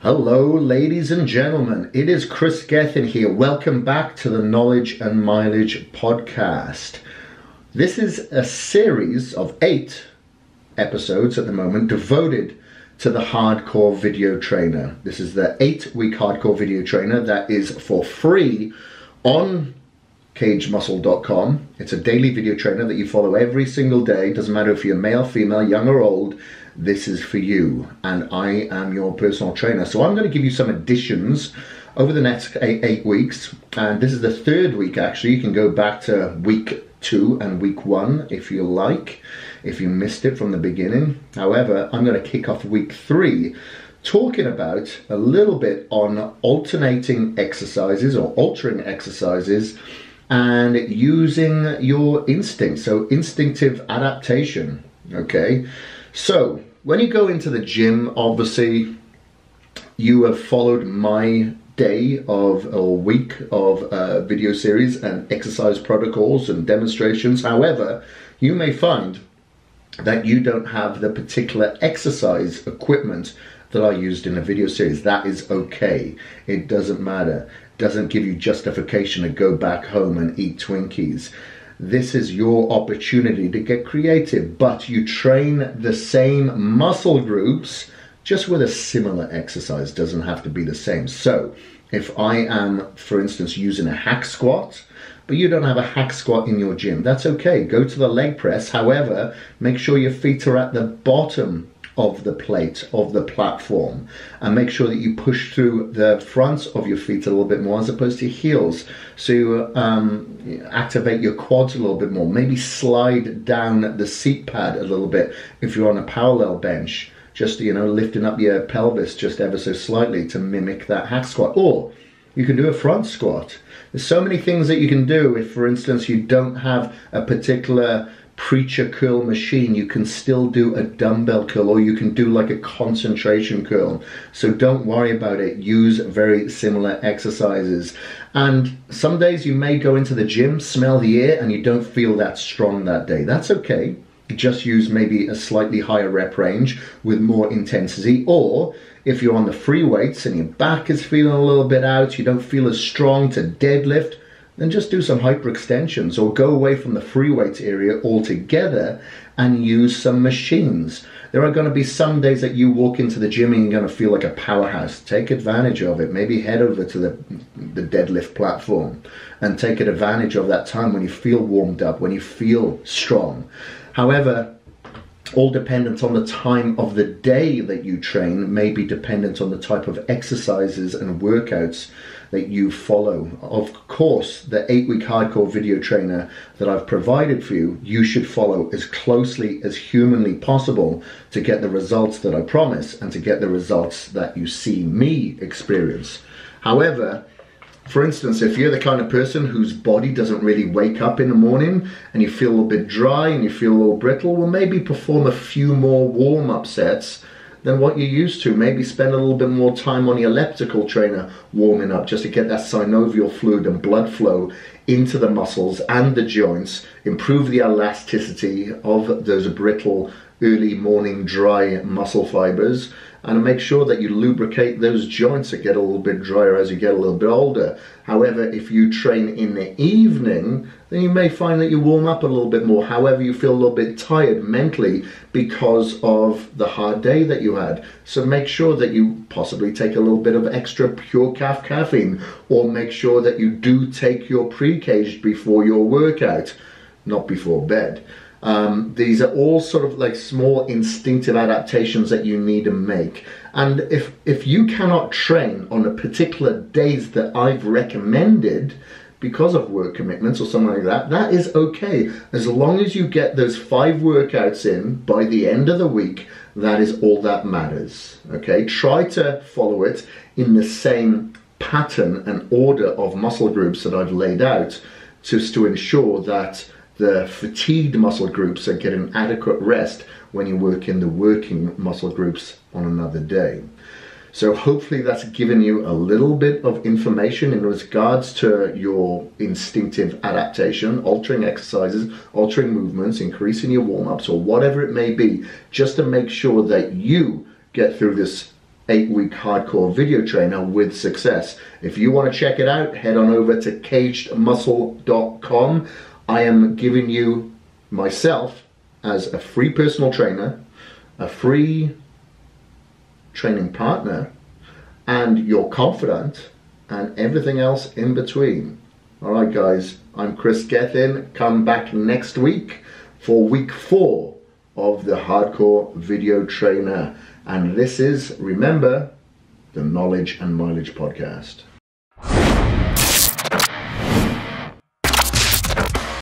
Hello ladies and gentlemen, it is Kris Gethin here. Welcome back to the Knowledge and Mileage podcast. This is a series of 8 episodes at the moment devoted to the hardcore video trainer. This is the 8-week hardcore video trainer that is for free on cagemuscle.com. It's a daily video trainer that you follow every single day. Doesn't matter if you're male, female, young or old. This is for you, and I am your personal trainer. So I'm going to give you some additions over the next eight weeks, and this is the 3rd week actually. You can go back to week 2 and week 1 if you like, if you missed it from the beginning. However, I'm going to kick off week 3 talking about a little bit on alternating exercises or altering exercises and using your instinct, so instinctive adaptation. Okay, so when you go into the gym, obviously you have followed my day of or week of video series and exercise protocols and demonstrations. However, you may find that you don't have the particular exercise equipment that I used in a video series. That is okay. It doesn't matter. It doesn't give you justification to go back home and eat Twinkies. This is your opportunity to get creative, but you train the same muscle groups just with a similar exercise. Doesn't have to be the same. So if I am, for instance, using a hack squat, but you don't have a hack squat in your gym, that's okay. Go to the leg press. However, make sure your feet are at the bottom of the plate, of the platform, and make sure that you push through the fronts of your feet a little bit more as opposed to heels. So you activate your quads a little bit more. Maybe slide down the seat pad a little bit if you're on a parallel bench, just lifting up your pelvis just ever so slightly to mimic that hack squat. Or you can do a front squat. There's so many things that you can do. If, for instance, you don't have a particular preacher curl machine, you can still do a dumbbell curl, or you can do like a concentration curl. So don't worry about it. Use very similar exercises. And some days you may go into the gym, smell the air, and you don't feel that strong that day. That's okay. Just use maybe a slightly higher rep range with more intensity. Or if you're on the free weights and your back is feeling a little bit out, you don't feel as strong to deadlift, then just do some hyperextensions or go away from the free weights area altogether and use some machines. There are going to be some days that you walk into the gym and you're going to feel like a powerhouse. Take advantage of it. Maybe head over to the deadlift platform and take advantage of that time when you feel warmed up, when you feel strong. However, all dependent on the time of the day that you train may be dependent on the type of exercises and workouts that you follow. Of course, the 8-week hardcore video trainer that I've provided for you, you should follow as closely as humanly possible to get the results that I promise and to get the results that you see me experience. However, for instance, if you're the kind of person whose body doesn't really wake up in the morning and you feel a little bit dry and you feel a little brittle, well, maybe perform a few more warm-up sets than what you're used to. Maybe spend a little bit more time on your elliptical trainer warming up just to get that synovial fluid and blood flow into the muscles and the joints, improve the elasticity of those brittle, early morning dry muscle fibers, and make sure that you lubricate those joints that get a little bit drier as you get a little bit older. However, if you train in the evening, then you may find that you warm up a little bit more. However, you feel a little bit tired mentally because of the hard day that you had. So make sure that you possibly take a little bit of extra pure caffeine, or make sure that you do take your pre-caged before your workout, not before bed. These are all sort of like small instinctive adaptations that you need to make. And if you cannot train on the particular days that I've recommended because of work commitments or something like that, that is okay. As long as you get those 5 workouts in by the end of the week, that is all that matters. Okay, try to follow it in the same pattern and order of muscle groups that I've laid out, just to ensure that the fatigued muscle groups are getting adequate rest when you work in the working muscle groups on another day. So hopefully that's given you a little bit of information in regards to your instinctive adaptation, altering exercises, altering movements, increasing your warm-ups, or whatever it may be, just to make sure that you get through this 8-week hardcore video trainer with success. If you want to check it out, head on over to cagedmuscle.com. I am giving you myself as a free personal trainer, a free training partner, and your confidant, and everything else in between. All right, guys, I'm Kris Gethin. Come back next week for week 4 of the Hardcore Video Trainer. And this is, remember, the Knowledge and Mileage Podcast.